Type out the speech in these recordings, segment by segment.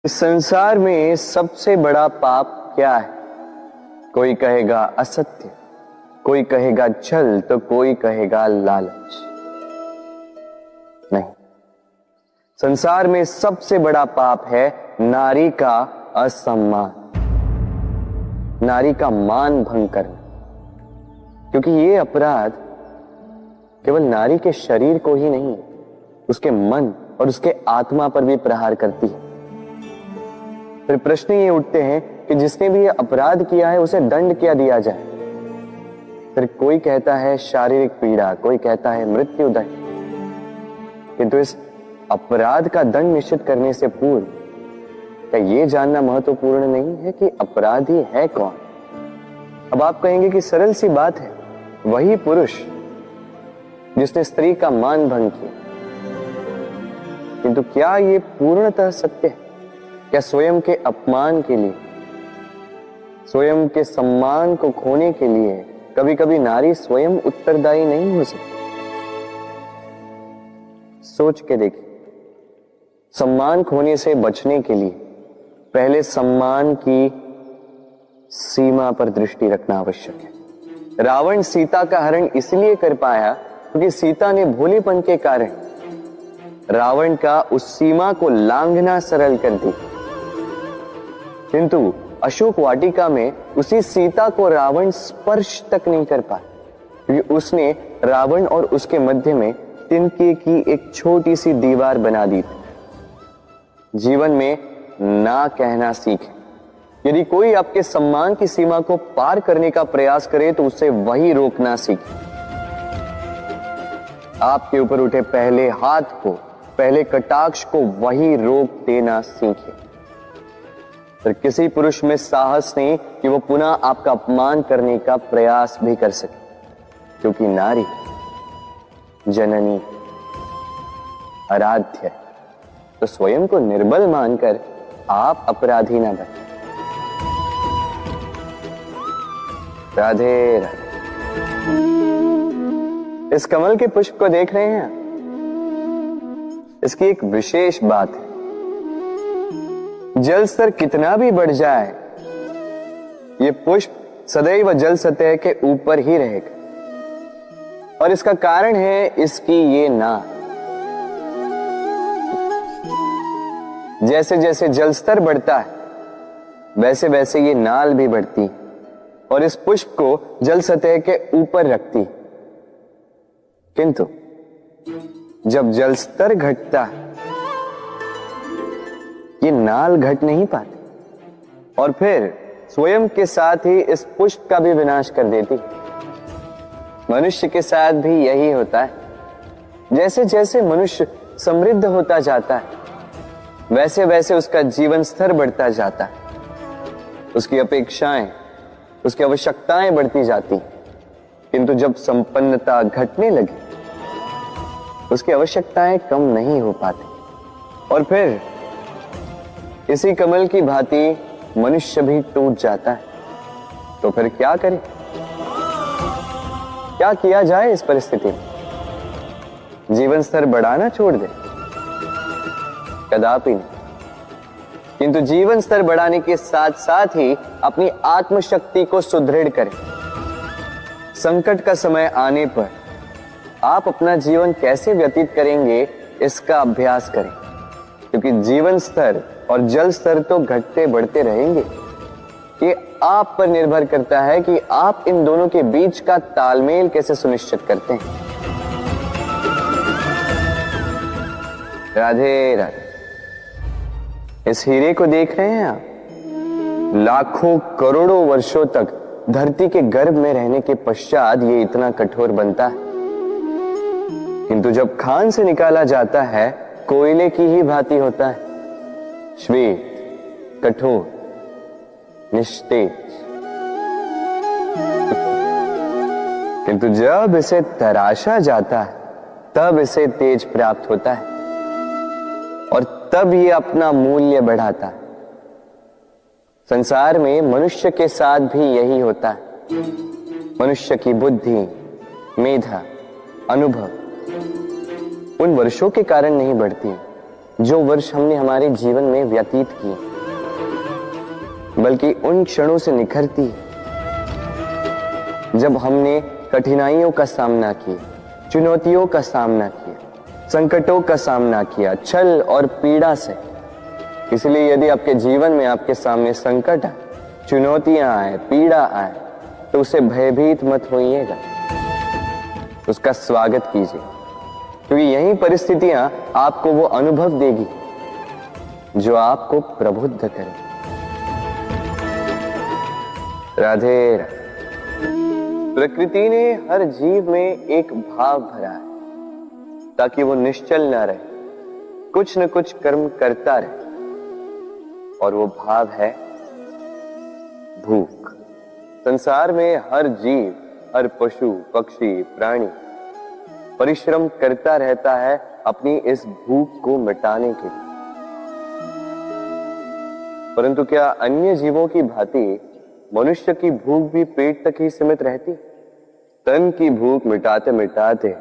इस संसार में सबसे बड़ा पाप क्या है? कोई कहेगा असत्य, कोई कहेगा छल, तो कोई कहेगा लालच। नहीं, संसार में सबसे बड़ा पाप है नारी का असम्मान, नारी का मान भंग करना। क्योंकि ये अपराध केवल नारी के शरीर को ही नहीं, उसके मन और उसके आत्मा पर भी प्रहार करती है। फिर प्रश्न ये उठते हैं कि जिसने भी ये अपराध किया है उसे दंड क्या दिया जाए। फिर कोई कहता है शारीरिक पीड़ा, कोई कहता है मृत्यु दंड। किंतु इस अपराध का दंड निश्चित करने से पूर्व क्या ये जानना महत्वपूर्ण नहीं है कि अपराधी है कौन? अब आप कहेंगे कि सरल सी बात है, वही पुरुष जिसने स्त्री का मान भंग किया। किंतु क्या ये पूर्णतः सत्य है? क्या स्वयं के अपमान के लिए, स्वयं के सम्मान को खोने के लिए कभी कभी नारी स्वयं उत्तरदायी नहीं हो सकती? सोच के देखिए, सम्मान खोने से बचने के लिए पहले सम्मान की सीमा पर दृष्टि रखना आवश्यक है। रावण सीता का हरण इसलिए कर पाया क्योंकि सीता ने भोलेपन के कारण रावण का उस सीमा को लांघना सरल कर दी। किंतु अशोक वाटिका में उसी सीता को रावण स्पर्श तक नहीं कर पाया क्योंकि उसने रावण और उसके मध्य में तिनके की एक छोटी सी दीवार बना दी थी। जीवन में ना कहना सीखें। यदि कोई आपके सम्मान की सीमा को पार करने का प्रयास करे तो उसे वही रोकना सीखें। आपके ऊपर उठे पहले हाथ को, पहले कटाक्ष को वही रोक देना सीखें। फिर किसी पुरुष में साहस नहीं कि वो पुनः आपका अपमान करने का प्रयास भी कर सके, क्योंकि नारी जननी आराध्य है। तो स्वयं को निर्बल मानकर आप अपराधी ना बने। राधे राधे। इस कमल के पुष्प को देख रहे हैं? इसकी एक विशेष बात है, जल स्तर कितना भी बढ़ जाए ये पुष्प सदैव जल सतह के ऊपर ही रहेगा। और इसका कारण है इसकी ये नाल। जैसे जैसे जल स्तर बढ़ता है वैसे वैसे ये नाल भी बढ़ती और इस पुष्प को जल सतह के ऊपर रखती। किंतु जब जल स्तर घटता है ये नाल घट नहीं पाती और फिर स्वयं के साथ ही इस पुष्प का भी विनाश कर देती। मनुष्य के साथ भी यही होता है। जैसे जैसे मनुष्य समृद्ध होता जाता है वैसे वैसे उसका जीवन स्तर बढ़ता जाता है, उसकी अपेक्षाएं, उसकी आवश्यकताएं बढ़ती जाती। किंतु जब संपन्नता घटने लगे उसकी आवश्यकताएं कम नहीं हो पाती और फिर इसी कमल की भांति मनुष्य भी टूट जाता है। तो फिर क्या करें? क्या किया जाए इस परिस्थिति में? जीवन स्तर बढ़ाना छोड़ दे? कदापि नहीं। किंतु जीवन स्तर बढ़ाने के साथ साथ ही अपनी आत्मशक्ति को सुदृढ़ करें। संकट का समय आने पर आप अपना जीवन कैसे व्यतीत करेंगे इसका अभ्यास करें, क्योंकि जीवन स्तर और जल स्तर तो घटते बढ़ते रहेंगे। ये आप पर निर्भर करता है कि आप इन दोनों के बीच का तालमेल कैसे सुनिश्चित करते हैं। राधे राधे। इस हीरे को देख रहे हैं आप? लाखों करोड़ों वर्षों तक धरती के गर्भ में रहने के पश्चात ये इतना कठोर बनता है। किंतु जब खान से निकाला जाता है कोयले की ही भांति होता है, श्वेत, कठोर, निस्तेज। किंतु जब इसे तराशा जाता है तब इसे तेज प्राप्त होता है और तब ये अपना मूल्य बढ़ाता है। संसार में मनुष्य के साथ भी यही होता है। मनुष्य की बुद्धि, मेधा, अनुभव उन वर्षों के कारण नहीं बढ़ती जो वर्ष हमने हमारे जीवन में व्यतीत किए, बल्कि उन क्षणों से निखरती है जब हमने कठिनाइयों का सामना किया, चुनौतियों का सामना किया, संकटों का सामना किया, छल और पीड़ा से। इसलिए यदि आपके जीवन में आपके सामने संकट आए, चुनौतियां आए, पीड़ा आए, तो उसे भयभीत मत होइएगा, उसका स्वागत कीजिए, क्योंकि यही परिस्थितियां आपको वो अनुभव देगी जो आपको प्रबुद्ध करे। राधे राधे। प्रकृति ने हर जीव में एक भाव भरा है ताकि वो निश्चल ना रहे, कुछ न कुछ कर्म करता रहे, और वो भाव है भूख। संसार में हर जीव, हर पशु, पक्षी, प्राणी परिश्रम करता रहता है अपनी इस भूख को मिटाने के लिए। परंतु क्या अन्य जीवों की भांति मनुष्य की भूख भी पेट तक ही सीमित रहती? तन की भूख मिटाते मिटाते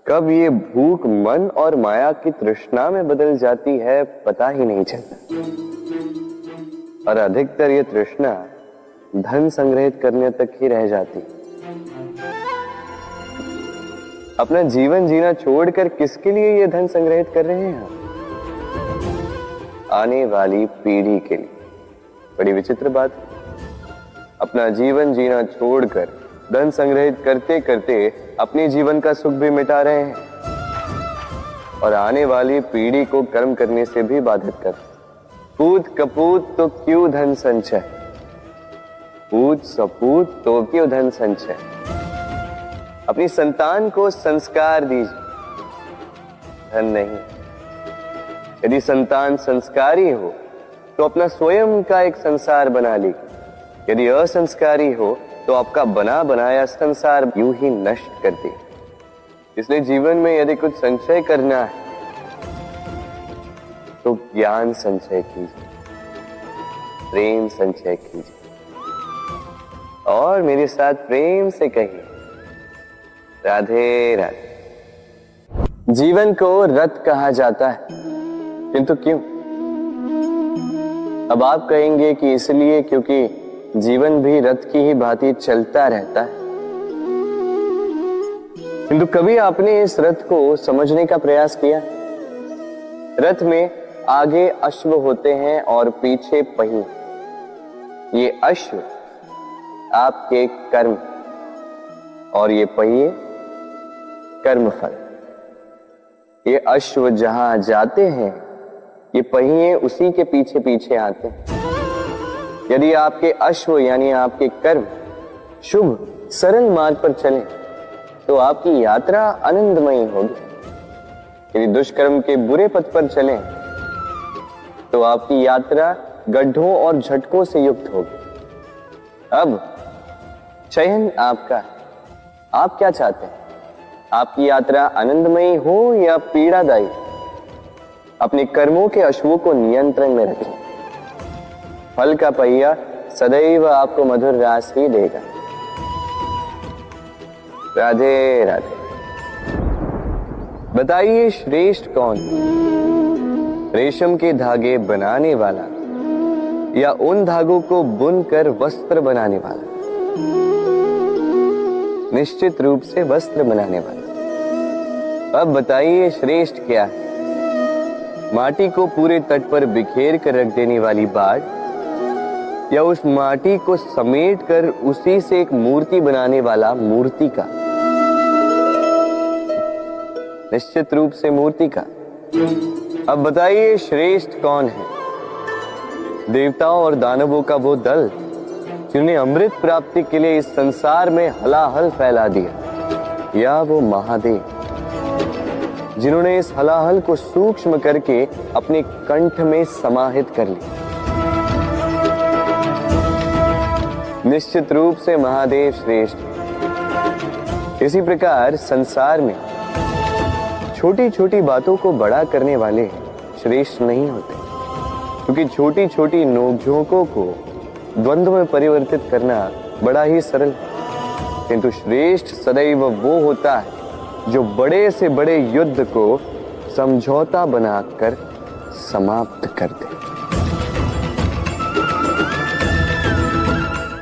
कब ये भूख मन और माया की तृष्णा में बदल जाती है पता ही नहीं चलता। और अधिकतर ये तृष्णा धन संग्रहित करने तक ही रह जाती। अपना जीवन जीना छोड़कर किसके लिए ये धन संग्रहित कर रहे हैं? आने वाली पीढ़ी के लिए। बड़ी विचित्र बात। अपना जीवन जीना छोड़कर धन संग्रहित करते करते अपने जीवन का सुख भी मिटा रहे हैं और आने वाली पीढ़ी को कर्म करने से भी बाधित कर। पूत कपूत तो क्यों धन संचय, पूत सपूत तो क्यों धन संचय। अपनी संतान को संस्कार दीजिए, धन नहीं। यदि संतान संस्कारी हो तो अपना स्वयं का एक संसार बना लीजिए। यदि असंस्कारी हो तो आपका बना बनाया संसार यूं ही नष्ट कर दे। इसलिए जीवन में यदि कुछ संचय करना है तो ज्ञान संचय कीजिए, प्रेम संचय कीजिए, और मेरे साथ प्रेम से कहिए राधे राधे। जीवन को रथ कहा जाता है, किंतु क्यों? अब आप कहेंगे कि इसलिए क्योंकि जीवन भी रथ की ही भांति चलता रहता है। किंतु कभी आपने इस रथ को समझने का प्रयास किया? रथ में आगे अश्व होते हैं और पीछे पहिए। ये अश्व आपके कर्म और ये पहिए कर्मफल। ये अश्व जहां जाते हैं, ये पहिए उसी के पीछे पीछे आते हैं। यदि आपके अश्व यानी आपके कर्म शुभ सरल मार्ग पर चले तो आपकी यात्रा आनंदमयी होगी। यदि दुष्कर्म के बुरे पथ पर चलें तो आपकी यात्रा गड्ढों और झटकों से युक्त होगी। अब चयन आपका। आप क्या चाहते हैं? आपकी यात्रा आनंदमयी हो या पीड़ादायी? अपने कर्मों के अश्वों को नियंत्रण में रखें। फल का पहिया सदैव आपको मधुर रास ही देगा। राधे राधे। बताइए श्रेष्ठ कौन? रेशम के धागे बनाने वाला या उन धागों को बुनकर वस्त्र बनाने वाला? निश्चित रूप से वस्त्र बनाने वाला। अब बताइए श्रेष्ठ क्या है? माटी को पूरे तट पर बिखेर कर रख देने वाली बाढ़ या उस माटी को समेट कर उसी से एक मूर्ति बनाने वाला मूर्तिकार? निश्चित रूप से मूर्तिकार। अब बताइए श्रेष्ठ कौन है? देवताओं और दानवों का वो दल जिन्हें अमृत प्राप्ति के लिए इस संसार में हलाहल फैला दिया, या वो महादेव जिन्होंने इस हलाहल को सूक्ष्म करके अपने कंठ में समाहित कर लिया? निश्चित रूप से महादेव श्रेष्ठ। इसी प्रकार संसार में छोटी छोटी बातों को बड़ा करने वाले श्रेष्ठ नहीं होते, क्योंकि छोटी छोटी नोकझोंकों को द्वंद्व में परिवर्तित करना बड़ा ही सरल है। किंतु श्रेष्ठ सदैव वो होता है जो बड़े से बड़े युद्ध को समझौता बनाकर समाप्त कर दे।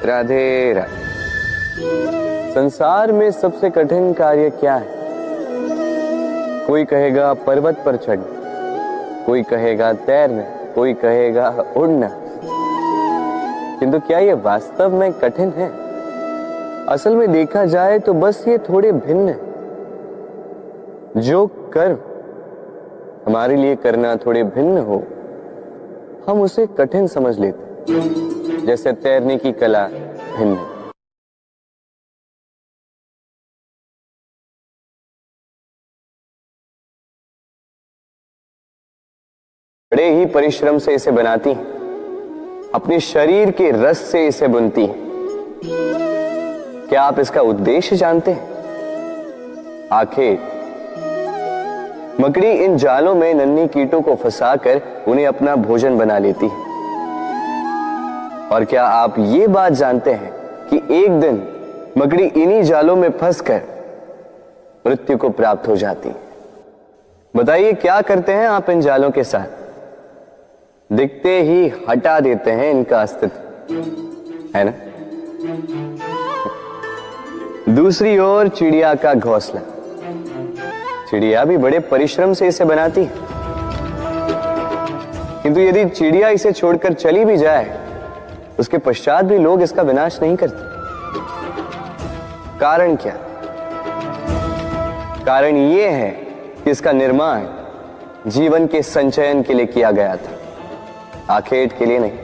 राधे राधे। संसार में सबसे कठिन कार्य क्या है? कोई कहेगा पर्वत पर चढ़ना, कोई कहेगा तैरना, कोई कहेगा उड़ना। किंतु क्या ये वास्तव में कठिन है? असल में देखा जाए तो बस ये थोड़े भिन्न है। जो कर्म हमारे लिए करना थोड़े भिन्न हो, हम उसे कठिन समझ लेते हैं। जैसे तैरने की कला भिन्न है। बड़े ही परिश्रम से इसे बनाती हैं, अपने शरीर के रस से इसे बुनती हैं। क्या आप इसका उद्देश्य जानते हैं? आखिर मकड़ी इन जालों में नन्ही कीटों को फंसाकर उन्हें अपना भोजन बना लेती है। और क्या आप ये बात जानते हैं कि एक दिन मकड़ी इन्हीं जालों में फंसकर मृत्यु को प्राप्त हो जाती है? बताइए क्या करते हैं आप इन जालों के साथ? दिखते ही हटा देते हैं इनका अस्तित्व, है ना? दूसरी ओर चिड़िया का घोंसला। चिड़िया भी बड़े परिश्रम से इसे बनाती है, किंतु यदि चिड़िया इसे छोड़कर चली भी जाए, उसके पश्चात भी लोग इसका विनाश नहीं करते। कारण क्या? कारण यह है कि इसका निर्माण जीवन के संचयन के लिए किया गया था, आखेट के लिए नहीं।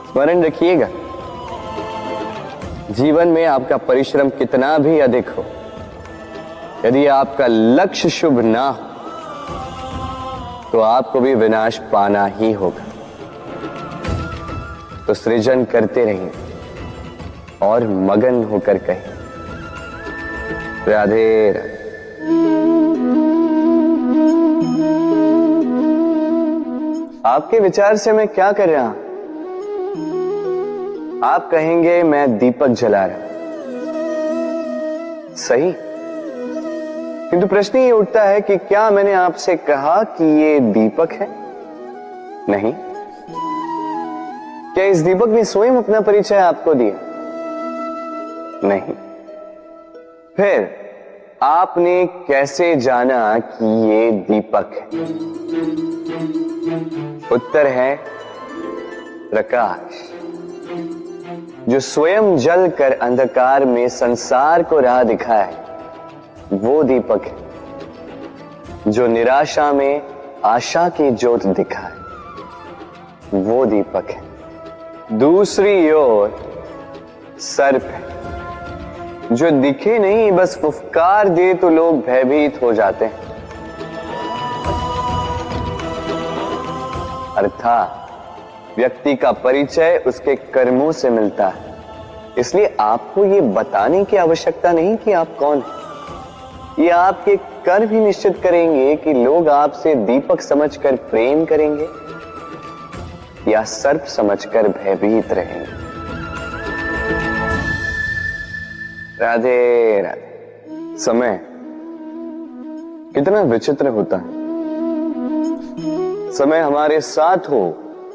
स्मरण रखिएगा, जीवन में आपका परिश्रम कितना भी अधिक हो, यदि आपका लक्ष्य शुभ ना हो तो आपको भी विनाश पाना ही होगा। तो सृजन करते रहिए और मगन होकर कहिए राधे राधे। आपके विचार से मैं क्या कर रहा हूं? आप कहेंगे मैं दीपक जला रहा हूं। सही, किंतु प्रश्न ये उठता है कि क्या मैंने आपसे कहा कि ये दीपक है? नहीं। क्या इस दीपक ने स्वयं अपना परिचय आपको दिया? नहीं। फिर आपने कैसे जाना कि ये दीपक है? उत्तर है प्रकाश, जो स्वयं जल कर अंधकार में संसार को राह दिखाए, वो दीपक है। जो निराशा में आशा की ज्योत दिखाए, वो दीपक है। दूसरी ओर सर्प है, जो दिखे नहीं, बस फुफकार दे तो लोग भयभीत हो जाते हैं। अर्थात व्यक्ति का परिचय उसके कर्मों से मिलता है। इसलिए आपको ये बताने की आवश्यकता नहीं कि आप कौन हैं। ये आपके कर्म ही निश्चित करेंगे कि लोग आपसे दीपक समझकर प्रेम करेंगे या सर्प समझकर भयभीत रहेंगे। राधे राधे। समय कितना विचित्र होता है। समय हमारे साथ हो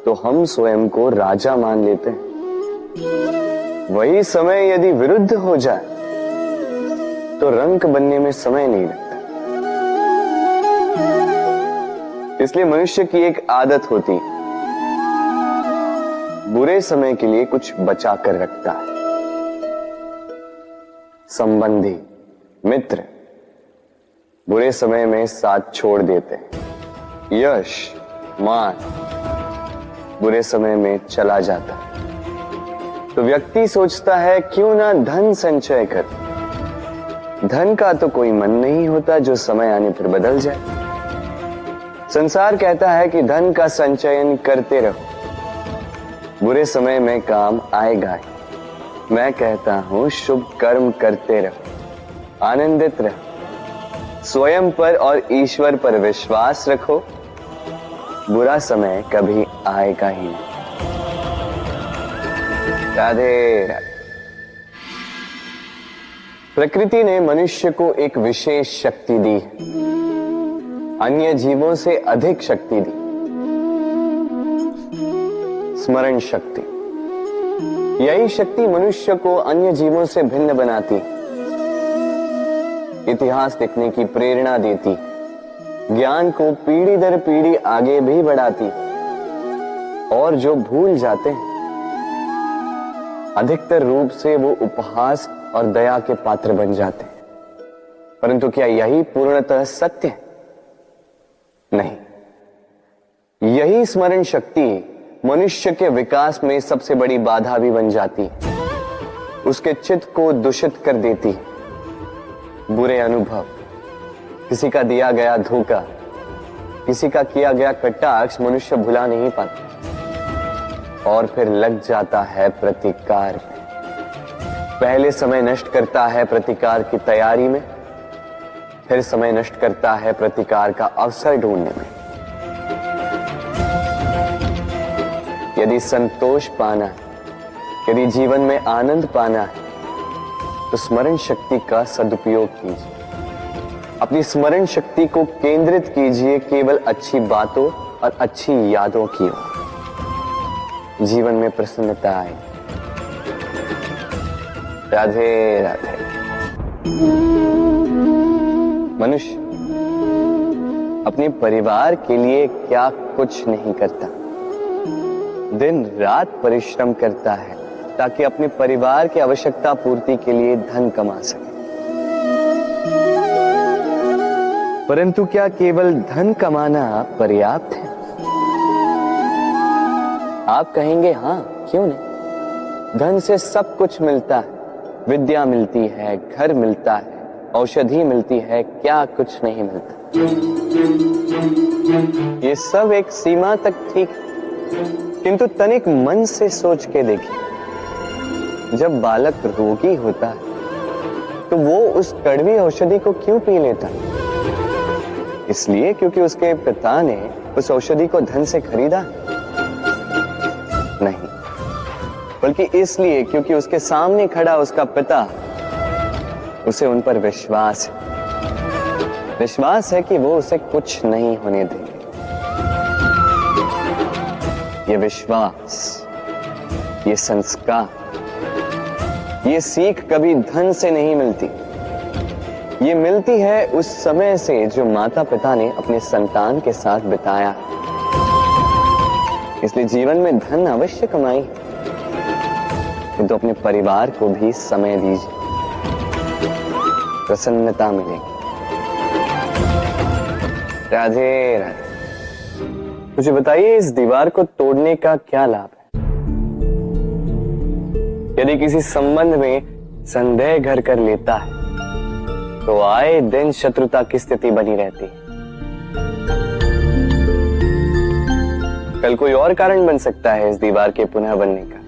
तो हम स्वयं को राजा मान लेते हैं। वही समय यदि विरुद्ध हो जाए तो रंक बनने में समय नहीं लगता। इसलिए मनुष्य की एक आदत होती है, बुरे समय के लिए कुछ बचा कर रखता है। संबंधी, मित्र बुरे समय में साथ छोड़ देते हैं। यश, मान बुरे समय में चला जाता है। तो व्यक्ति सोचता है क्यों ना धन संचय कर। धन का तो कोई मन नहीं होता जो समय आने पर बदल जाए। संसार कहता है कि धन का संचयन करते रहो, बुरे समय में काम आएगा ही। मैं कहता हूं शुभ कर्म करते रहो, आनंदित रहो, स्वयं पर और ईश्वर पर विश्वास रखो, बुरा समय कभी आएगा ही नहीं। राधे राधे। प्रकृति ने मनुष्य को एक विशेष शक्ति दी है। अन्य जीवों से अधिक शक्ति दी, स्मरण शक्ति। यही शक्ति मनुष्य को अन्य जीवों से भिन्न बनाती, इतिहास लिखने की प्रेरणा देती, ज्ञान को पीढ़ी दर पीढ़ी आगे भी बढ़ाती। और जो भूल जाते हैं, अधिकतर रूप से वो उपहास और दया के पात्र बन जाते हैं। परंतु क्या यही पूर्णतः सत्य है? नहीं। यही स्मरण शक्ति मनुष्य के विकास में सबसे बड़ी बाधा भी बन जाती है, उसके चित्त को दूषित कर देती है। बुरे अनुभव, किसी का दिया गया धोखा, किसी का किया गया कटाक्ष मनुष्य भुला नहीं पाता और फिर लग जाता है प्रतिकार में। पहले समय नष्ट करता है प्रतिकार की तैयारी में, फिर समय नष्ट करता है प्रतिकार का अवसर ढूंढने में। यदि संतोष पाना है, यदि जीवन में आनंद पाना है, तो स्मरण शक्ति का सदुपयोग कीजिए। अपनी स्मरण शक्ति को केंद्रित कीजिए केवल अच्छी बातों और अच्छी यादों की ओर। जीवन में प्रसन्नता आए। राधे राधे। मनुष्य अपने परिवार के लिए क्या कुछ नहीं करता, दिन रात परिश्रम करता है ताकि अपने परिवार की आवश्यकता पूर्ति के लिए धन कमा सके। परंतु क्या केवल धन कमाना पर्याप्त है? आप कहेंगे हाँ, क्यों नहीं। धन से सब कुछ मिलता है, विद्या मिलती है, घर मिलता है, औषधि मिलती है, क्या कुछ नहीं मिलता। ये सब एक सीमा तक ठीक, किंतु तनिक मन से सोच के देखिए, जब बालक रोगी होता है तो वो उस कड़वी औषधि को क्यों पी लेता? इसलिए क्योंकि उसके पिता ने उस औषधि को धन से खरीदा? नहीं, बल्कि इसलिए क्योंकि उसके सामने खड़ा उसका पिता, उसे उन पर विश्वास है। विश्वास है कि वो उसे कुछ नहीं होने देंगे। ये विश्वास, ये संस्कार, ये सीख कभी धन से नहीं मिलती। ये मिलती है उस समय से जो माता पिता ने अपने संतान के साथ बिताया। इसलिए जीवन में धन अवश्य कमाई, किंतु अपने परिवार को भी समय दीजिए, प्रसन्नता मिलेगी। राधे राधे। मुझे बताइए, इस दीवार को तोड़ने का क्या लाभ है? यदि किसी संबंध में संदेह घर कर लेता है तो आए दिन शत्रुता की स्थिति बनी रहती है। कल कोई और कारण बन सकता है इस दीवार के पुनः बनने का।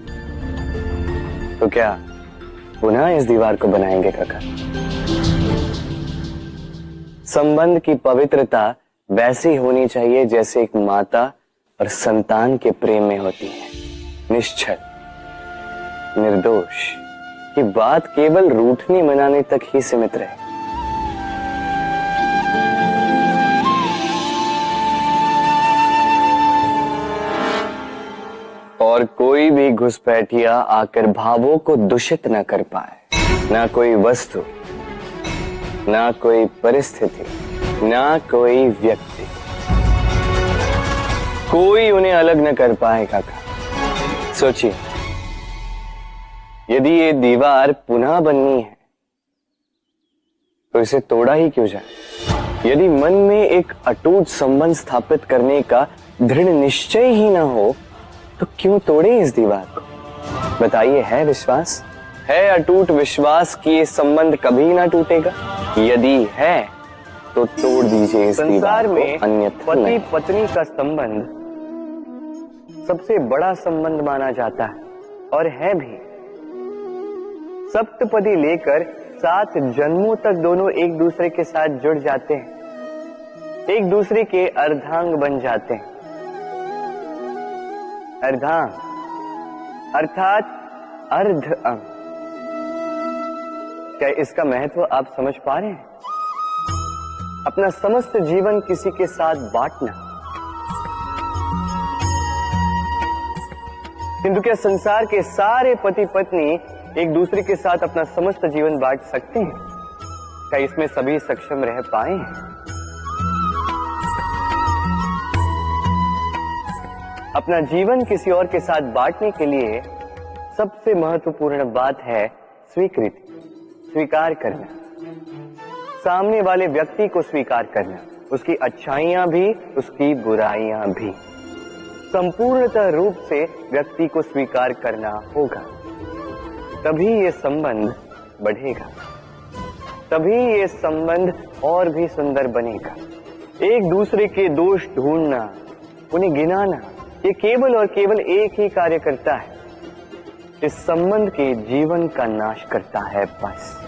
तो क्या पुनः इस दीवार को बनाएंगे काका? संबंध की पवित्रता वैसी होनी चाहिए जैसे एक माता और संतान के प्रेम में होती है, निश्चल, निर्दोष, कि बात केवल रूठने मनाने तक ही सीमित रहे। और कोई भी घुसपैठिया आकर भावों को दूषित न कर पाए। ना कोई वस्तु, ना कोई परिस्थिति, ना कोई व्यक्ति, कोई उन्हें अलग न कर पाए काका। सोचिए, यदि ये दीवार पुनः बननी है तो इसे तोड़ा ही क्यों जाए? यदि मन में एक अटूट संबंध स्थापित करने का दृढ़ निश्चय ही ना हो तो क्यों तोड़े इस दीवार को? बताइए, है विश्वास, है अटूट विश्वास कि ये संबंध कभी ना टूटेगा? यदि है तो तोड़ दीजिए इस दीवार को, अन्यथा पति पत्नी का संबंध सबसे बड़ा संबंध माना जाता है और है भी। सप्तपदी लेकर 7 जन्मों तक दोनों एक दूसरे के साथ जुड़ जाते हैं, एक दूसरे के अर्धांग बन जाते हैं। अर्धांग अर्थात अर्ध अंग। क्या इसका महत्व आप समझ पा रहे हैं? अपना समस्त जीवन किसी के साथ बांटना। किंतु क्या संसार के सारे पति पत्नी एक दूसरे के साथ अपना समस्त जीवन बांट सकते हैं? क्या इसमें सभी सक्षम रह पाए हैं? अपना जीवन किसी और के साथ बांटने के लिए सबसे महत्वपूर्ण बात है स्वीकृति, स्वीकार करना। सामने वाले व्यक्ति को स्वीकार करना, उसकी अच्छाइयां भी, उसकी बुराइयां भी। संपूर्णतः रूप से व्यक्ति को स्वीकार करना होगा, तभी ये संबंध बढ़ेगा, तभी ये संबंध और भी सुंदर बनेगा। एक दूसरे के दोष ढूंढना, उन्हें गिनाना, ये केवल और केवल एक ही कार्य करता है, इस संबंध के जीवन का नाश करता है। बस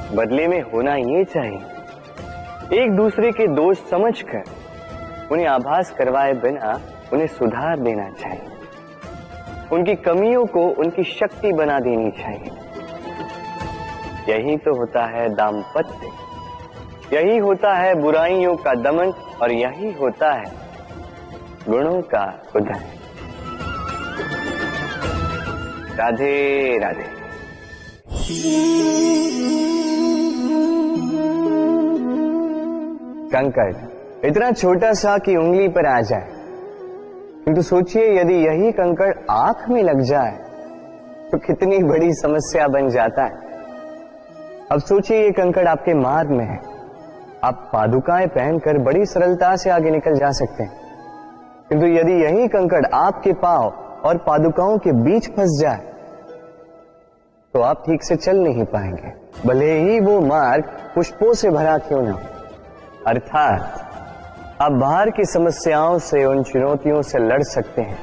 बदले में होना ये चाहिए, एक दूसरे के दोष समझकर उन्हें आभास करवाए बिना उन्हें सुधार देना चाहिए, उनकी कमियों को उनकी शक्ति बना देनी चाहिए। यही तो होता है दाम्पत्य, यही होता है बुराइयों का दमन, और यही होता है गुणों का उदय। राधे राधे। कंकड़ इतना छोटा सा कि उंगली पर आ जाए, किंतु सोचिए यदि यही कंकड़ आंख में लग जाए तो कितनी बड़ी समस्या बन जाता है। अब सोचिए ये कंकड़ आपके मार्ग में है, आप पादुकाएं पहनकर बड़ी सरलता से आगे निकल जा सकते हैं, किंतु यदि यही कंकड़ आपके पांव और पादुकाओं के बीच फंस जाए तो आप ठीक से चल नहीं पाएंगे, भले ही वो मार्ग पुष्पों से भरा क्यों ना हो। अर्थात आप बाहर की समस्याओं से, उन चुनौतियों से लड़ सकते हैं,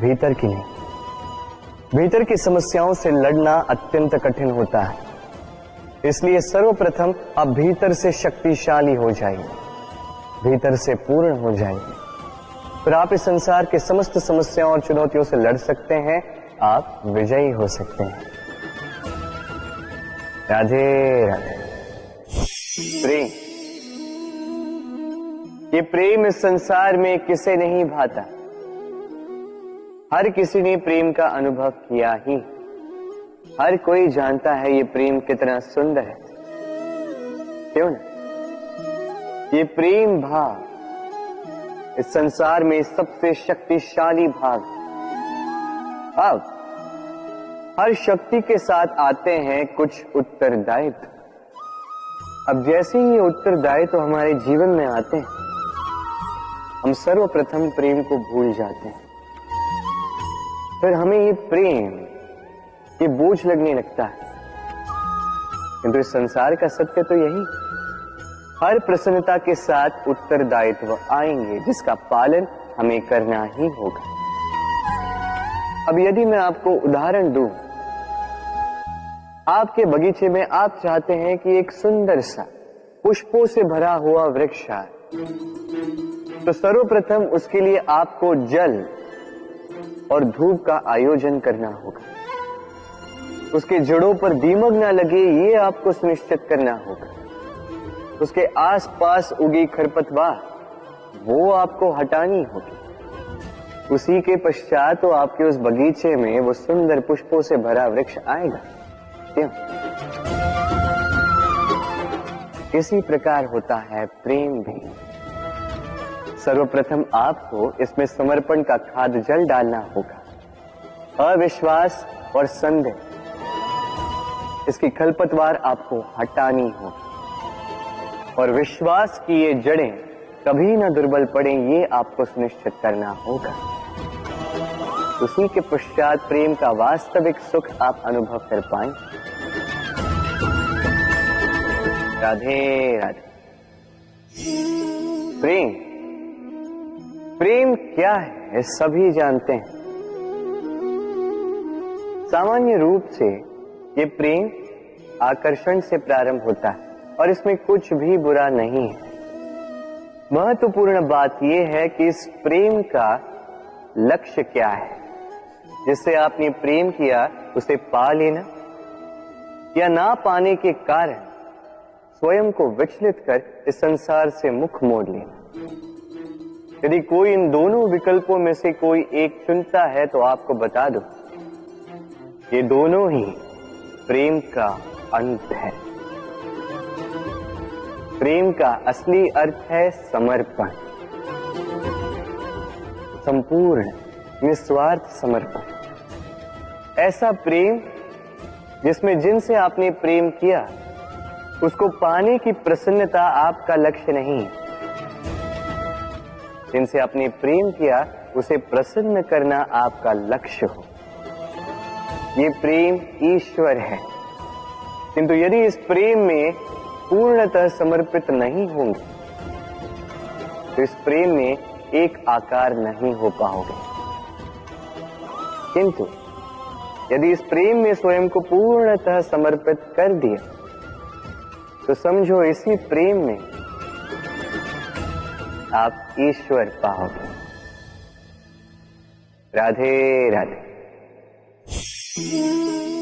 भीतर की नहीं। भीतर की समस्याओं से लड़ना अत्यंत कठिन होता है, इसलिए सर्वप्रथम आप भीतर से शक्तिशाली हो जाइए, भीतर से पूर्ण हो जाइए, फिर आप इस संसार के समस्त समस्याओं और चुनौतियों से लड़ सकते हैं, आप विजयी हो सकते हैं। राधे राधे। प्रेम, ये प्रेम इस संसार में किसे नहीं भाता, हर किसी ने प्रेम का अनुभव किया ही, हर कोई जानता है ये प्रेम कितना सुंदर है, क्यों ना? ये प्रेम भाव इस संसार में सबसे शक्तिशाली भाव। अब हर शक्ति के साथ आते हैं कुछ उत्तरदायित्व। अब जैसे ही ये उत्तरदायित्व हमारे जीवन में आते हैं, हम सर्वप्रथम प्रेम को भूल जाते हैं, फिर हमें ये प्रेम, ये बोझ लगने लगता है। किंतु इस संसार का सत्य तो यही, हर प्रसन्नता के साथ उत्तरदायित्व आएंगे जिसका पालन हमें करना ही होगा। अब यदि मैं आपको उदाहरण दूं, आपके बगीचे में आप चाहते हैं कि एक सुंदर सा पुष्पों से भरा हुआ वृक्ष आए, तो सर्वप्रथम उसके लिए आपको जल और धूप का आयोजन करना होगा, उसके जड़ों पर दीमक ना लगे ये आपको सुनिश्चित करना होगा, उसके आसपास उगी खरपतवार वो आपको हटानी होगी, उसी के पश्चात तो आपके उस बगीचे में वो सुंदर पुष्पों से भरा वृक्ष आएगा। क्यों? इसी प्रकार होता है प्रेम भी। सर्वप्रथम आपको इसमें समर्पण का खाद जल डालना होगा, अविश्वास और संदेह, इसकी खरपतवार आपको हटानी होगी, और विश्वास की ये जड़ें कभी ना दुर्बल पड़े ये आपको सुनिश्चित करना होगा। उसी के पश्चात प्रेम का वास्तविक सुख आप अनुभव कर पाएं। राधे राधे। प्रेम, प्रेम क्या है सभी जानते हैं। सामान्य रूप से ये प्रेम आकर्षण से प्रारंभ होता है और इसमें कुछ भी बुरा नहीं है। महत्वपूर्ण बात यह है कि इस प्रेम का लक्ष्य क्या है। जिससे आपने प्रेम किया उसे पा लेना या ना पाने के कारण स्वयं को विचलित कर इस संसार से मुख मोड़ लेना। यदि कोई इन दोनों विकल्पों में से कोई एक चुनता है तो आपको बता दो, ये दोनों ही प्रेम का अंत है। प्रेम का असली अर्थ है समर्पण, संपूर्ण निस्वार्थ समर्पण। ऐसा प्रेम जिसमें जिनसे आपने प्रेम किया उसको पाने की प्रसन्नता आपका लक्ष्य नहीं है। जिनसे आपने प्रेम किया उसे प्रसन्न करना आपका लक्ष्य हो। ये प्रेम ईश्वर है, किंतु यदि इस प्रेम में पूर्णतः समर्पित नहीं होंगे तो इस प्रेम में एक आकार नहीं हो पाओगे। किंतु यदि इस प्रेम में स्वयं को पूर्णतः समर्पित कर दिया तो समझो इसी प्रेम में आप ईश्वर पाओगे। राधे राधे।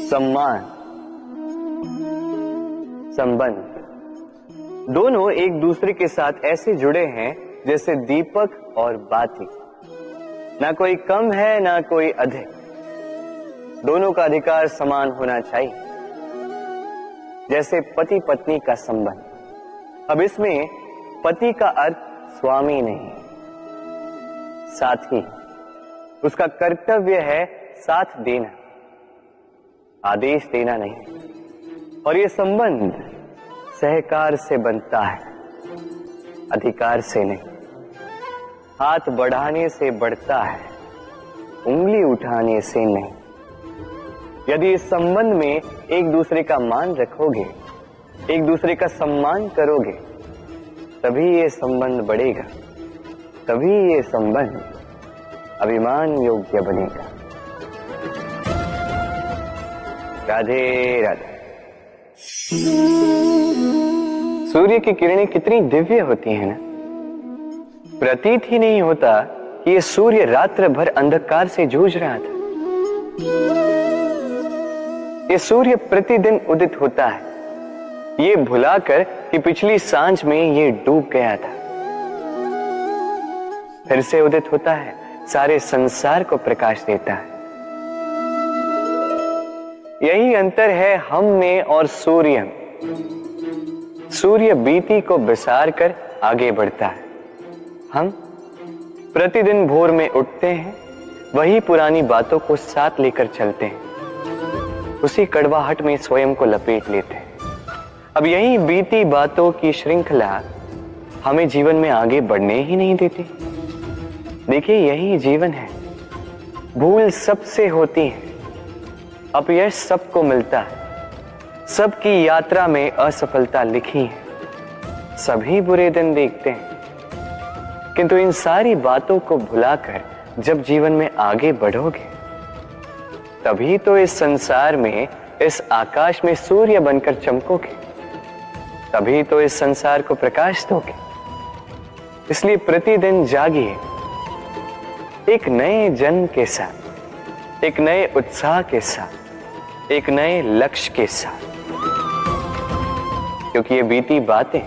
सम्मान, संबंध दोनों एक दूसरे के साथ ऐसे जुड़े हैं जैसे दीपक और बाती। ना कोई कम है ना कोई अधिक, दोनों का अधिकार समान होना चाहिए। जैसे पति पत्नी का संबंध। अब इसमें पति का अर्थ स्वामी नहीं, साथी। उसका कर्तव्य है साथ देना, आदेश देना नहीं। और ये संबंध सहकार से बनता है, अधिकार से नहीं। हाथ बढ़ाने से बढ़ता है, उंगली उठाने से नहीं। यदि इस संबंध में एक दूसरे का मान रखोगे, एक दूसरे का सम्मान करोगे, तभी ये संबंध बढ़ेगा, तभी ये संबंध अभिमान योग्य बनेगा। राधे राधे। सूर्य की किरणें कितनी दिव्य होती हैं ना। प्रतीत ही नहीं होता कि ये सूर्य रात्र भर अंधकार से जूझ रहा था। ये सूर्य प्रतिदिन उदित होता है, ये भुलाकर कि पिछली सांझ में ये डूब गया था। फिर से उदित होता है, सारे संसार को प्रकाश देता है। यही अंतर है हम में और सूर्य में। सूर्य बीती को बिसार कर आगे बढ़ता है। हम प्रतिदिन भोर में उठते हैं, वही पुरानी बातों को साथ लेकर चलते हैं, उसी कड़वाहट में स्वयं को लपेट लेते हैं। अब यही बीती बातों की श्रृंखला हमें जीवन में आगे बढ़ने ही नहीं देती। देखिए, यही जीवन है। भूल सबसे होती है, अपयश सबको मिलता है, सबकी यात्रा में असफलता लिखी है, सभी बुरे दिन देखते हैं। किंतु इन सारी बातों को भुलाकर जब जीवन में आगे बढ़ोगे, तभी तो इस संसार में, इस आकाश में सूर्य बनकर चमकोगे, तभी तो इस संसार को प्रकाश दोगे। इसलिए प्रतिदिन जागिए, एक नए जन्म के साथ, एक नए उत्साह के साथ, एक नए लक्ष्य के साथ। क्योंकि ये बीती बातें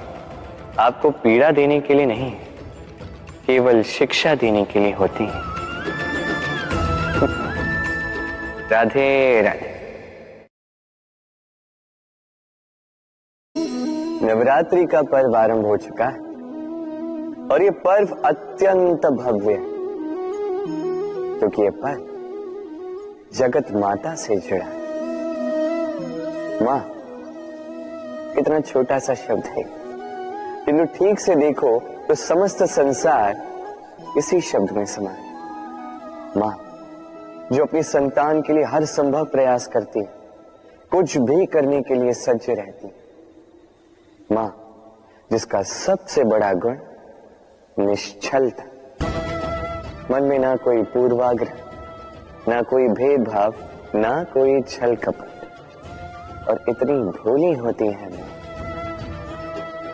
आपको पीड़ा देने के लिए नहीं, केवल शिक्षा देने के लिए होती हैं। राधे राधे। नवरात्रि का पर्व आरंभ हो चुका है और ये पर्व अत्यंत भव्य है, क्योंकि ये पर्व जगत माता से जुड़ा है। मां इतना छोटा सा शब्द है, किंतु ठीक से देखो तो समस्त संसार इसी शब्द में समा है। मां जो अपनी संतान के लिए हर संभव प्रयास करती है, कुछ भी करने के लिए सज्ज रहती है। मां जिसका सबसे बड़ा गुण निश्चलता, मन में ना कोई पूर्वाग्रह, ना कोई भेदभाव, ना कोई छल कपट, और इतनी भोली होती है मां।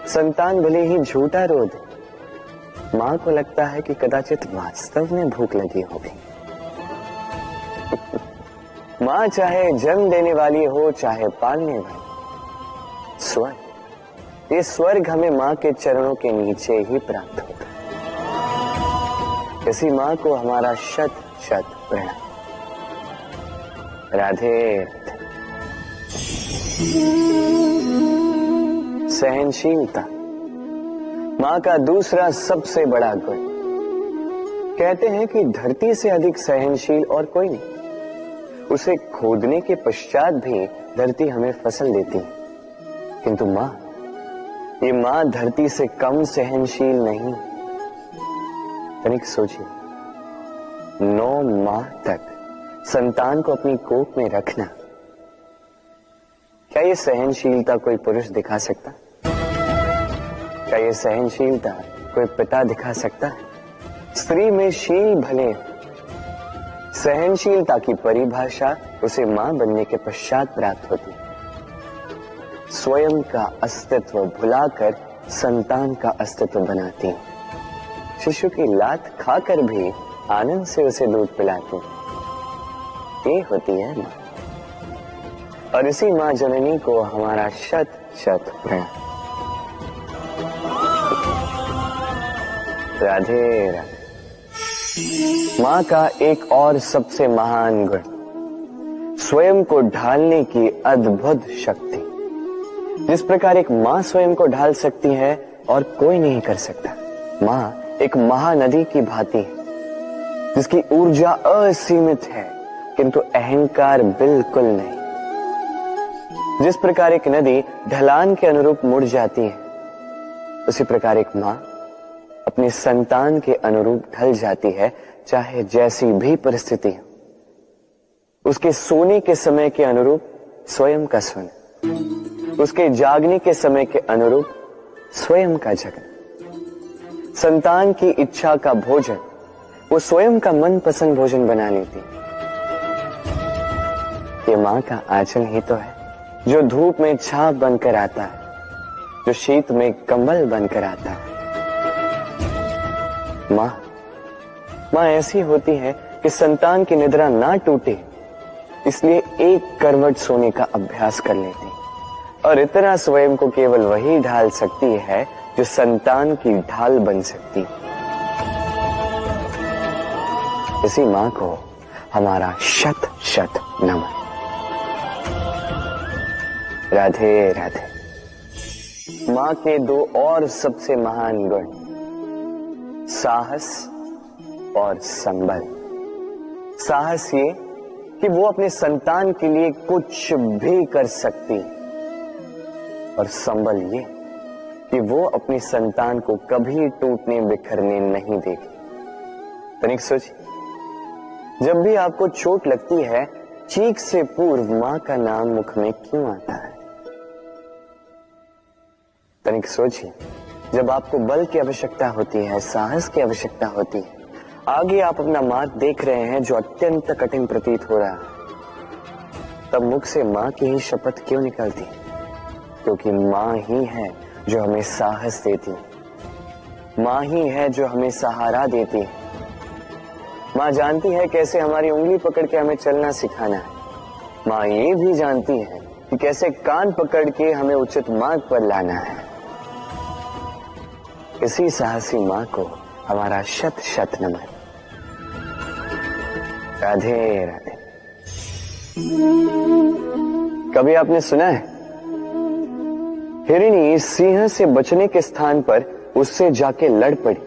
संतान भले ही झूठा रो दे, मां को लगता है कि कदाचित वास्तव में भूख लगी होगी। मां चाहे जन्म देने वाली हो चाहे पालने वाली, स्वयं ये स्वर्ग हमें माँ के चरणों के नीचे ही प्राप्त होता है। इसी माँ को हमारा शत शत प्रणाम। राधे। सहनशीलता माँ का दूसरा सबसे बड़ा गुण। कहते हैं कि धरती से अधिक सहनशील और कोई नहीं। उसे खोदने के पश्चात भी धरती हमें फसल देती है, किंतु माँ, ये माँ धरती से कम सहनशील नहीं। तनिक सोचिए, 9 माह तक संतान को अपनी कोख में रखना, क्या ये सहनशीलता कोई पुरुष दिखा सकता? क्या ये सहनशीलता कोई पिता दिखा सकता है? स्त्री में शील भले, सहनशीलता की परिभाषा उसे मां बनने के पश्चात प्राप्त होती है। स्वयं का अस्तित्व भुलाकर संतान का अस्तित्व बनाती है। शिशु की लात खाकर भी आनंद से उसे दूध पिलाती है। ये होती है मां। और इसी मां जननी को हमारा शत शत प्रणाम। राधे राधे। मां का एक और सबसे महान गुण, स्वयं को ढालने की अद्भुत शक्ति। जिस प्रकार एक मां स्वयं को ढाल सकती है और कोई नहीं कर सकता। मां एक महानदी की भांति है, जिसकी ऊर्जा असीमित है किंतु अहंकार बिल्कुल नहीं। जिस प्रकार एक नदी ढलान के अनुरूप मुड़ जाती है, उसी प्रकार एक मां अपनी संतान के अनुरूप ढल जाती है, चाहे जैसी भी परिस्थिति हो। उसके सोने के समय के अनुरूप स्वयं का सोना, उसके जागने के समय के अनुरूप स्वयं का जगना। संतान की इच्छा का भोजन वो स्वयं का मनपसंद भोजन बना लेती। ये मां का आंचल ही तो है, जो धूप में छाप बनकर आता है, जो शीत में कंबल बनकर आता है। मां ऐसी होती है कि संतान की निद्रा ना टूटे, इसलिए एक करवट सोने का अभ्यास कर लेती, और इतना स्वयं को केवल वही ढाल सकती है जो संतान की ढाल बन सकती। इसी मां को हमारा शत शत नमन। राधे राधे। मां के 2 और सबसे महान गुण, साहस और संबल। साहस ये कि वो अपने संतान के लिए कुछ भी कर सकती, और संबल ये कि वो अपनी संतान को कभी टूटने बिखरने नहीं देगी। तनिक सोचिए, जब भी आपको चोट लगती है, चीख से पूर्व मां का नाम मुख में क्यों आता है? तनिक सोचिए, जब आपको बल की आवश्यकता होती है, साहस की आवश्यकता होती है, आगे आप अपना मार्ग देख रहे हैं जो अत्यंत कठिन प्रतीत हो रहा है, तब मुख से मां की ही शपथ क्यों निकलती? क्योंकि मां ही है जो हमें साहस देती है, मां ही है जो हमें सहारा देती है। मां जानती है कैसे हमारी उंगली पकड़ के हमें चलना सिखाना है। मां ये भी जानती है कि कैसे कान पकड़ के हमें उचित मार्ग पर लाना है। इसी साहसी मां को हमारा शत शत नमन। राधे राधे। कभी आपने सुना है, हिरणी सिंह से बचने के स्थान पर उससे जाके लड़ पड़ी।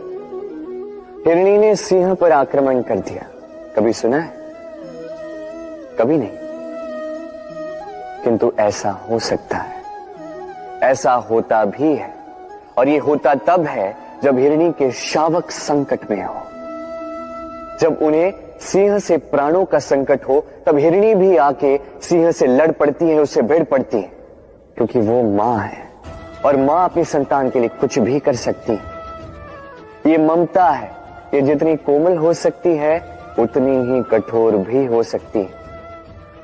हिरणी ने सिंह पर आक्रमण कर दिया। कभी सुना है? कभी नहीं। किंतु ऐसा हो सकता है, ऐसा होता भी है, और ये होता तब है जब हिरणी के शावक संकट में हो। जब उन्हें सिंह से प्राणों का संकट हो, तब हिरणी भी आके सिंह से लड़ पड़ती है, उससे भिड़ पड़ती है, क्योंकि वो मां है और मां अपनी संतान के लिए कुछ भी कर सकती है। ये ममता है, ये जितनी कोमल हो सकती है उतनी ही कठोर भी हो सकती है,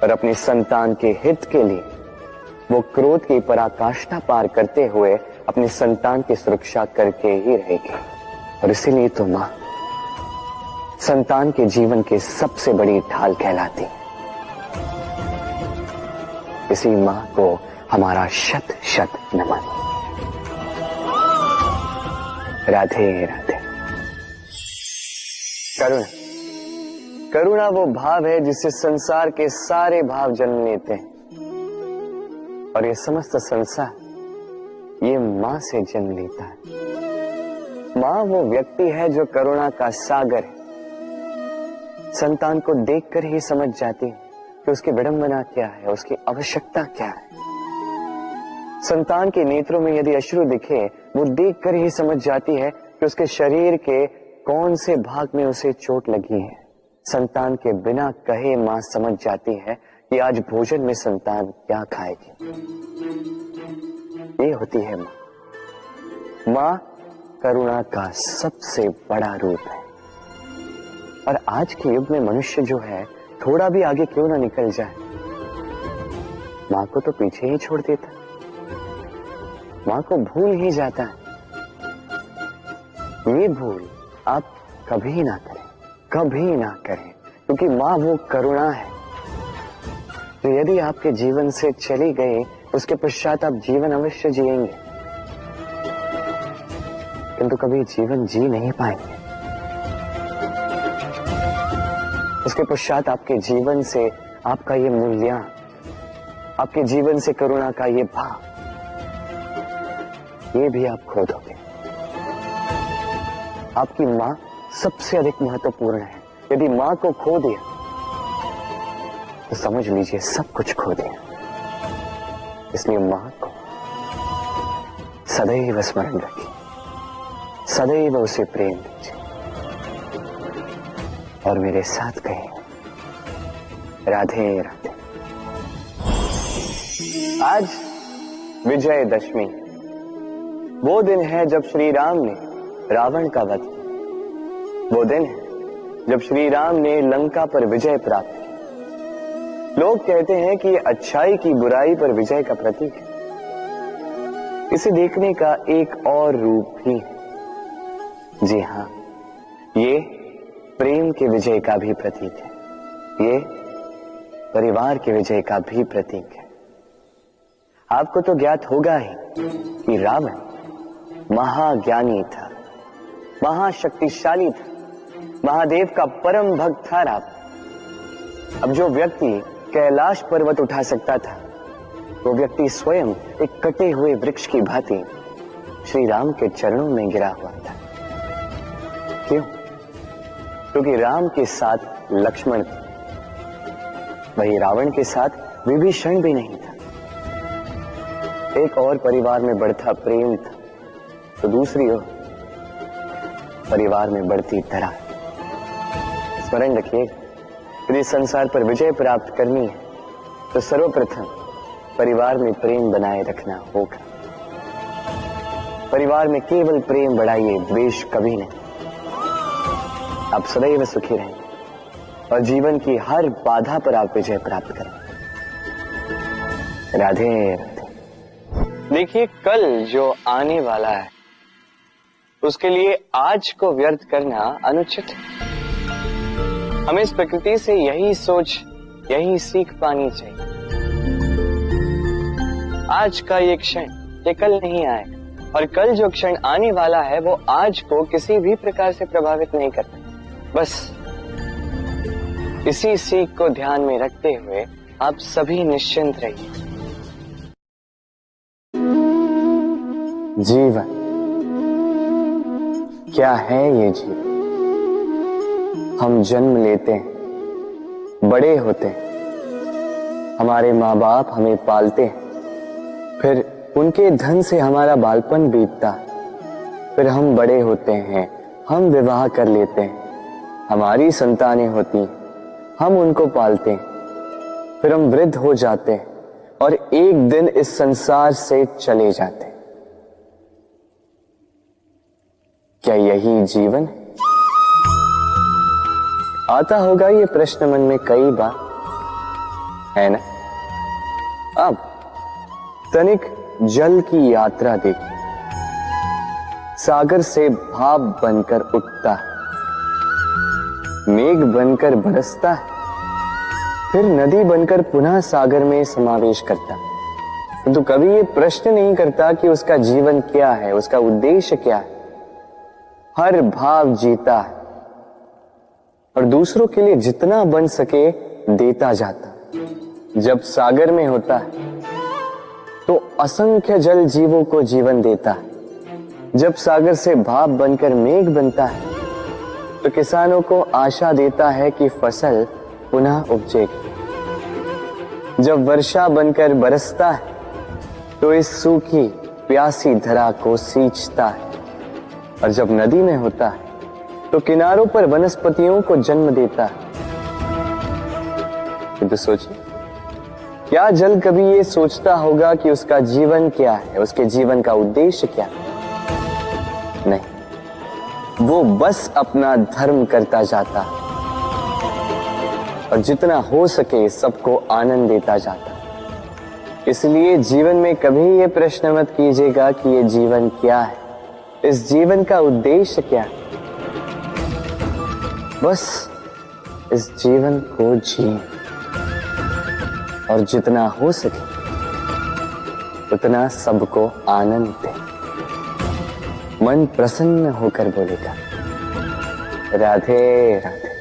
और अपनी संतान के हित के लिए वो क्रोध की पराकाष्ठा पार करते हुए अपनी संतान की सुरक्षा करके ही रहेगी। और इसीलिए तो मां संतान के जीवन की सबसे बड़ी ढाल कहलाती। इसी मां को हमारा शत शत नमन। राधे राधे। करुणा, करुणा वो भाव है जिससे संसार के सारे भाव जन्म लेते हैं, और ये समस्त संसार ये मां से जन्म लेता है। मां वो व्यक्ति है जो करुणा का सागर है। संतान को देखकर ही समझ जाती है कि उसकी विडंबना क्या है, उसकी आवश्यकता क्या है। संतान के नेत्रों में यदि अश्रु दिखे, वो देखकर ही समझ जाती है कि उसके शरीर के कौन से भाग में उसे चोट लगी है। संतान के बिना कहे मां समझ जाती है कि आज भोजन में संतान क्या खाएगी। ये होती है मां। मां करुणा का सबसे बड़ा रूप है। और आज के युग में मनुष्य जो है, थोड़ा भी आगे क्यों ना निकल जाए, मां को तो पीछे ही छोड़ देता, मां को भूल ही जाता है। ये भूल आप कभी ना करें, कभी ना करें, क्योंकि मां वो करुणा है जो यदि आपके जीवन से चली गई, उसके पश्चात आप जीवन अवश्य जिएंगे, किंतु कभी जीवन जी नहीं पाएंगे। उसके पश्चात आपके जीवन से आपका ये मूल्यांकन, आपके जीवन से करुणा का ये भाव, ये भी आप खो दोगे। आपकी मां सबसे अधिक महत्वपूर्ण है। यदि मां को खो दिया तो समझ लीजिए सब कुछ खो दिया। इसलिए मां को सदैव स्मरण रखिए, सदैव उसे प्रेम दीजिए, और मेरे साथ कहें राधे राधे। आज विजयदशमी, वो दिन है जब श्री राम ने रावण का वध किया। वो दिन है जब श्री राम ने लंका पर विजय प्राप्त की। लोग कहते हैं कि ये अच्छाई की बुराई पर विजय का प्रतीक है। इसे देखने का एक और रूप भी है। जी हां, ये प्रेम के विजय का भी प्रतीक है। ये परिवार के विजय का भी प्रतीक है। आपको तो ज्ञात होगा ही कि रावण महाज्ञानी था, महाशक्तिशाली था, महादेव का परम भक्त था रावण। अब जो व्यक्ति कैलाश पर्वत उठा सकता था, वो व्यक्ति स्वयं एक कटे हुए वृक्ष की भांति श्री राम के चरणों में गिरा हुआ था। क्यों? क्योंकि राम के साथ लक्ष्मण थे, वही रावण के साथ विभीषण भी नहीं था। एक और परिवार में बढ़ता प्रेम था, तो दूसरी ओर परिवार में बढ़ती दरार। स्मरण रखिए, यदि संसार पर विजय प्राप्त करनी है तो सर्वप्रथम परिवार में प्रेम बनाए रखना होगा। परिवार में केवल प्रेम बढ़ाइए, द्वेष कभी नहीं। आप सदैव सुखी रहेंगे और जीवन की हर बाधा पर आप विजय प्राप्त करें। राधे राधे। देखिए, कल जो आने वाला है उसके लिए आज को व्यर्थ करना अनुचित है। हमें इस प्रकृति से यही सोच, यही सीख पानी चाहिए। आज का ये क्षण ये कल नहीं आएगा, और कल जो क्षण आने वाला है वो आज को किसी भी प्रकार से प्रभावित नहीं करता। बस इसी सीख को ध्यान में रखते हुए आप सभी निश्चिंत रहिए। जीवन क्या है ये जीवन? हम जन्म लेते हैं, बड़े होते हैं, हमारे माँ बाप हमें पालते हैं, फिर उनके धन से हमारा बालपन बीतता है, फिर हम बड़े होते हैं, हम विवाह कर लेते हैं, हमारी संतानें होती हैं, हम उनको पालते हैं, फिर हम वृद्ध हो जाते हैं और एक दिन इस संसार से चले जाते हैं। क्या यही जीवन है? आता होगा ये प्रश्न मन में कई बार, है ना? अब तनिक जल की यात्रा देखिए। सागर से भाप बनकर उठता है, मेघ बनकर बरसता है, फिर नदी बनकर पुनः सागर में समावेश करता है। तो कभी ये प्रश्न नहीं करता कि उसका जीवन क्या है, उसका उद्देश्य क्या है। हर भाव जीता है और दूसरों के लिए जितना बन सके देता जाता। जब सागर में होता है तो असंख्य जल जीवों को जीवन देता है। जब सागर से भाप बनकर मेघ बनता है तो किसानों को आशा देता है कि फसल पुनः उपजेगी। जब वर्षा बनकर बरसता है तो इस सूखी प्यासी धरा को सींचता है। और जब नदी में होता है तो किनारों पर वनस्पतियों को जन्म देता है। तो सोचिए, क्या जल कभी ये सोचता होगा कि उसका जीवन क्या है, उसके जीवन का उद्देश्य क्या है? नहीं, वो बस अपना धर्म करता जाता है और जितना हो सके सबको आनंद देता जाता है। इसलिए जीवन में कभी ये प्रश्न मत कीजिएगा कि ये जीवन क्या है, इस जीवन का उद्देश्य क्या है। बस इस जीवन को जिए और जितना हो सके उतना सबको आनंद दे। मन प्रसन्न होकर बोलेगा राधे राधे।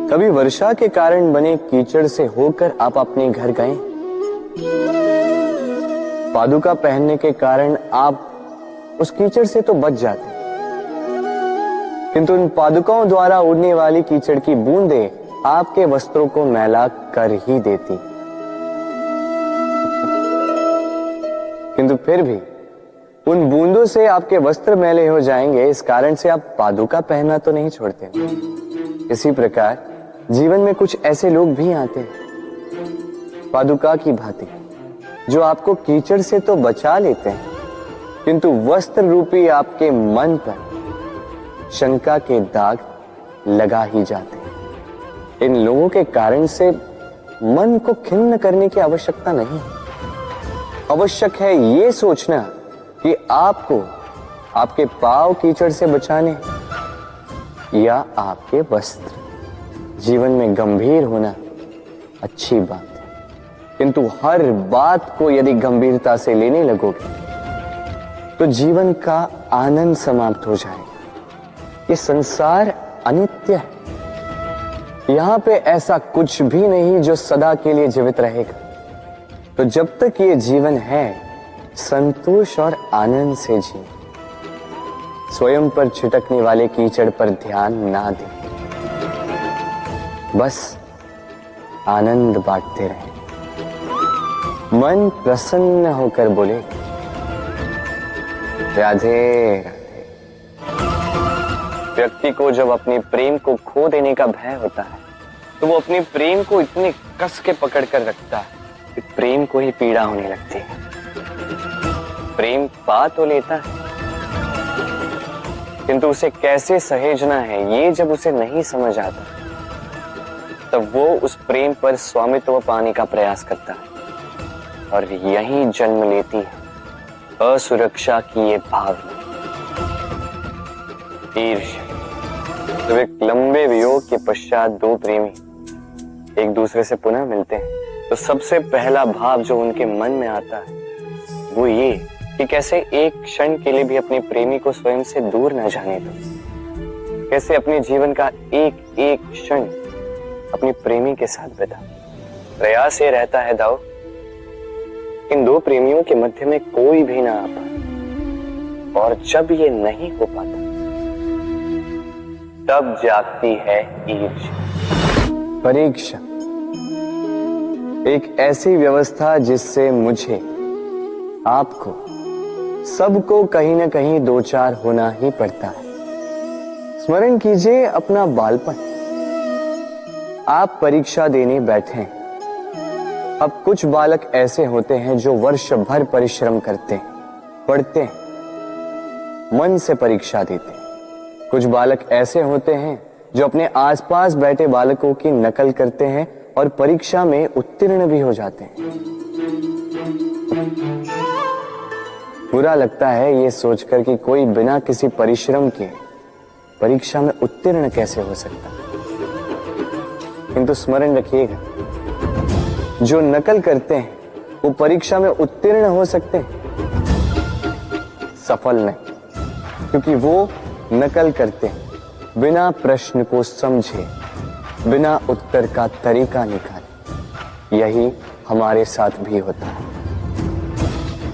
कभी वर्षा के कारण बने कीचड़ से होकर आप अपने घर गए? पादुका पहनने के कारण आप उस कीचड़ से तो बच जाते, किंतु इन पादुकाओं द्वारा उड़ने वाली कीचड़ की बूंदें आपके वस्त्रों को मैला कर ही देती। किंतु फिर भी उन बूंदों से आपके वस्त्र मैले हो जाएंगे, इस कारण से आप पादुका पहनना तो नहीं छोड़ते। इसी प्रकार जीवन में कुछ ऐसे लोग भी आते हैं पादुका की भांति, जो आपको कीचड़ से तो बचा लेते हैं, किंतु वस्त्र रूपी आपके मन पर शंका के दाग लगा ही जाते हैं। इन लोगों के कारण से मन को खिन्न करने की आवश्यकता नहीं। आवश्यक है ये सोचना कि आपको आपके पांव कीचड़ से बचाने या आपके वस्त्र। जीवन में गंभीर होना अच्छी बात है, किंतु हर बात को यदि गंभीरता से लेने लगोगे तो जीवन का आनंद समाप्त हो जाएगा। ये संसार अनित्य है, यहां पे ऐसा कुछ भी नहीं जो सदा के लिए जीवित रहेगा। तो जब तक ये जीवन है, संतोष और आनंद से जी। स्वयं पर छिटकने वाले कीचड़ पर ध्यान ना दें, बस आनंद बांटते रहें। मन प्रसन्न होकर बोले राधे राधे। व्यक्ति को जब अपने प्रेम को खो देने का भय होता है तो वो अपने प्रेम को इतने कस के पकड़ कर रखता है कि प्रेम को ही पीड़ा होने लगती है। प्रेम पा तो लेता है, किंतु उसे कैसे सहेजना है ये जब उसे नहीं समझ आता, तब वो उस प्रेम पर स्वामित्व पाने का प्रयास करता है और यहीं जन्म लेती है असुरक्षा की ये भावना, ईर्ष्या। जब एक लंबे वियोग के पश्चात दो प्रेमी एक दूसरे से पुनः मिलते हैं तो सबसे पहला भाव जो उनके मन में आता है वो ये कि कैसे एक क्षण के लिए भी अपने प्रेमी को स्वयं से दूर न जाने दो। कैसे अपने जीवन का एक एक क्षण अपने प्रेमी के साथ बिता। प्रयास ये रहता है दाऊ, इन दो प्रेमियों के मध्य में कोई भी ना आ पाए, और जब ये नहीं हो पाता तब जागती है ईर्ष्या। परीक्षा एक ऐसी व्यवस्था जिससे मुझे, आपको, सबको कहीं ना कहीं दो चार होना ही पड़ता है। स्मरण कीजिए अपना बालपन। आप परीक्षा देने बैठे। अब कुछ बालक ऐसे होते हैं जो वर्ष भर परिश्रम करते हैं, पढ़ते हैं, मन से परीक्षा देते हैं। कुछ बालक ऐसे होते हैं जो अपने आसपास बैठे बालकों की नकल करते हैं और परीक्षा में उत्तीर्ण भी हो जाते हैं। बुरा लगता है ये सोचकर कि कोई बिना किसी परिश्रम के परीक्षा में उत्तीर्ण कैसे हो सकता है। किंतु स्मरण रखिएगा, जो नकल करते हैं वो परीक्षा में उत्तीर्ण हो सकते हैं, सफल नहीं, क्योंकि वो नकल करते हैं, बिना प्रश्न को समझे, बिना उत्तर का तरीका निकाले। यही हमारे साथ भी होता है।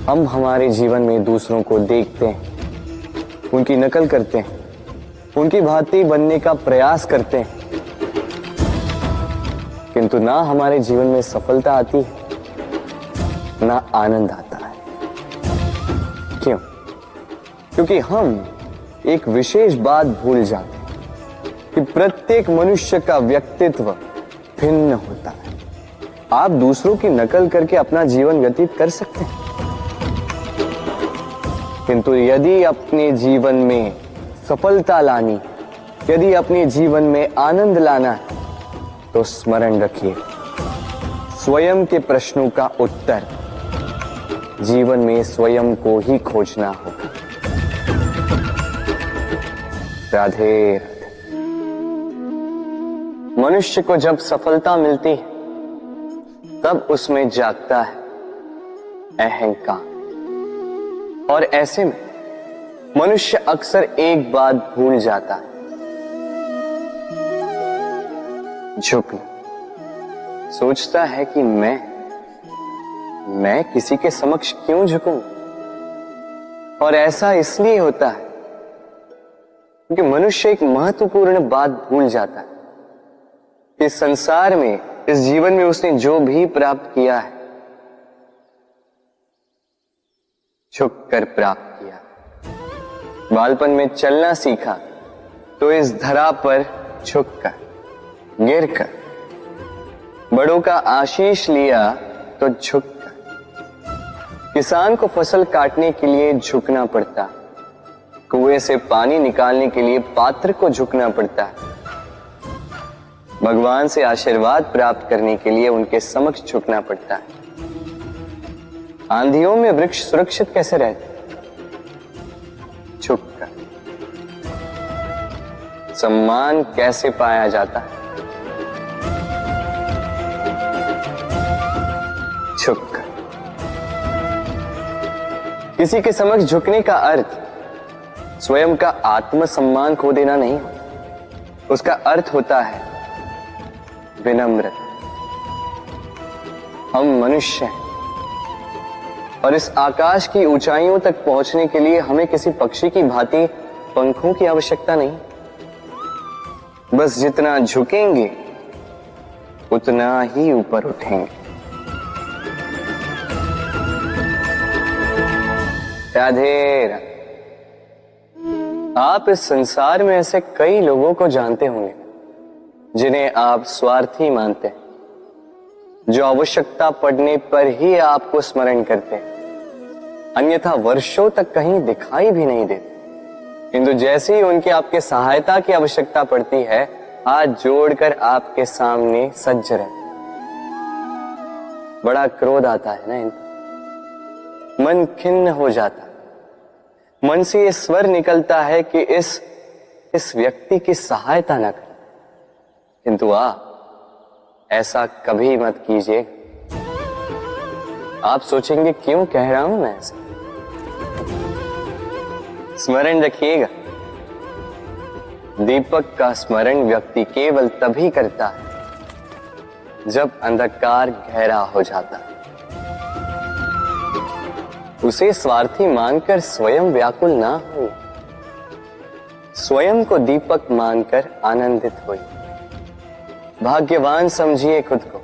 हम हमारे जीवन में दूसरों को देखते हैं, उनकी नकल करते हैं, उनकी भांति बनने का प्रयास करते हैं, किंतु ना हमारे जीवन में सफलता आती है, ना आनंद आता है। क्यों? क्योंकि हम एक विशेष बात भूल जाते हैं कि प्रत्येक मनुष्य का व्यक्तित्व भिन्न होता है। आप दूसरों की नकल करके अपना जीवन व्यतीत कर सकते हैं, किंतु यदि अपने जीवन में सफलता लानी, यदि अपने जीवन में आनंद लाना है, तो स्मरण रखिए, स्वयं के प्रश्नों का उत्तर जीवन में स्वयं को ही खोजना होगा। राधे राधे। मनुष्य को जब सफलता मिलती है तब उसमें जागता है अहंकार, और ऐसे में मनुष्य अक्सर एक बात भूल जाता है, झुकना। सोचता है कि मैं किसी के समक्ष क्यों झुकूं? और ऐसा इसलिए होता है क्योंकि मनुष्य एक महत्वपूर्ण बात भूल जाता है कि संसार में, इस जीवन में उसने जो भी प्राप्त किया है, झुककर प्राप्त किया। बालपन में चलना सीखा तो इस धरा पर झुककर, गिरकर। बड़ों का आशीष लिया तो झुककर। किसान को फसल काटने के लिए झुकना पड़ता, कुएं से पानी निकालने के लिए पात्र को झुकना पड़ता है, भगवान से आशीर्वाद प्राप्त करने के लिए उनके समक्ष झुकना पड़ता है। आंधियों में वृक्ष सुरक्षित कैसे रहते? झुककर। सम्मान कैसे पाया जाता है? झुककर। किसी के समक्ष झुकने का अर्थ स्वयं का आत्मसम्मान खो देना नहीं होता, उसका अर्थ होता है विनम्र। हम मनुष्य हैं और इस आकाश की ऊंचाइयों तक पहुंचने के लिए हमें किसी पक्षी की भांति पंखों की आवश्यकता नहीं। बस जितना झुकेंगे उतना ही ऊपर उठेंगे। राधे राधे। आप इस संसार में ऐसे कई लोगों को जानते होंगे जिन्हें आप स्वार्थी मानते हैं, जो आवश्यकता पड़ने पर ही आपको स्मरण करते हैं, अन्यथा वर्षों तक कहीं दिखाई भी नहीं देते, किंतु जैसे ही उनकी आपके सहायता की आवश्यकता पड़ती है, हाथ जोड़कर आपके सामने सज्ज रहते। बड़ा क्रोध आता है ना इनको, मन खिन्न हो जाता, मन से ये स्वर निकलता है कि इस व्यक्ति की सहायता न करें, किंतु ऐसा कभी मत कीजिए। आप सोचेंगे क्यों कह रहा हूं मैं ऐसा? स्मरण रखिएगा, दीपक का स्मरण व्यक्ति केवल तभी करता है जब अंधकार गहरा हो जाता है। उसे स्वार्थी मानकर स्वयं व्याकुल ना हो, स्वयं को दीपक मानकर आनंदित होइए। भाग्यवान समझिए खुद को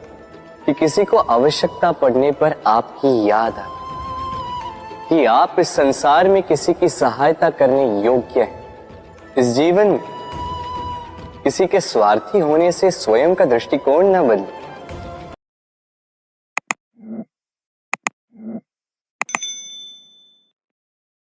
कि किसी को आवश्यकता पड़ने पर आपकी याद आए कि आप इस संसार में किसी की सहायता करने योग्य हैं। इस जीवन में किसी के स्वार्थी होने से स्वयं का दृष्टिकोण न बदले,